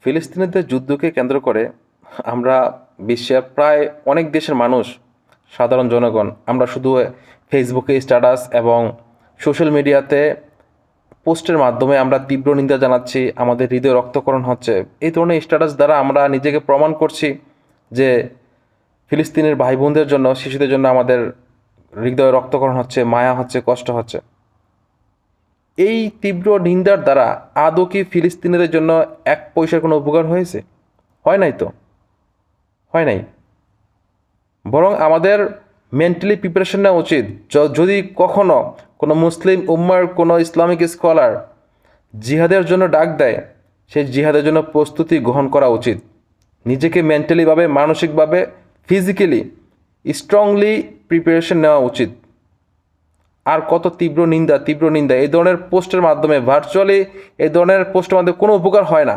ফিলিস্তিনিদের যুদ্ধকে কেন্দ্র করে আমরা বিশ্বের প্রায় অনেক দেশের মানুষ, সাধারণ জনগণ আমরা শুধু ফেসবুকে স্ট্যাটাস এবং সোশ্যাল মিডিয়াতে পোস্টের মাধ্যমে আমরা তীব্র নিন্দা জানাচ্ছি, আমাদের হৃদয় রক্তকরণ হচ্ছে। এই ধরনের স্ট্যাটাস দ্বারা আমরা নিজেকে প্রমাণ করছি যে ফিলিস্তিনের ভাই বোনদের জন্য, শিশুদের জন্য আমাদের হৃদয় রক্তকরণ হচ্ছে, মায়া হচ্ছে, কষ্ট হচ্ছে। এই তীব্র নিন্দার দ্বারা আদৌ কি ফিলিস্তিনিদের জন্য এক পয়সার কোনো উপকার হয়েছে? হয় নাই তো, হয় নাই। বরং আমাদের মেন্টালি প্রিপারেশন নেওয়া উচিত। যদি কখনো কোনো মুসলিম উম্মার কোনো ইসলামিক স্কলার জিহাদের জন্য ডাক দেয়, সেই জিহাদের জন্য প্রস্তুতি গ্রহণ করা উচিত। নিজেকে মেন্টালিভাবে, মানসিকভাবে, ফিজিক্যালি স্ট্রংলি প্রিপারেশন নেওয়া উচিত। আর কত তীব্র নিন্দা এই ধরনের পোস্টের মাধ্যমে, ভার্চুয়ালি এই ধরনের পোস্টের মাধ্যমে কোনো উপকার হয় না।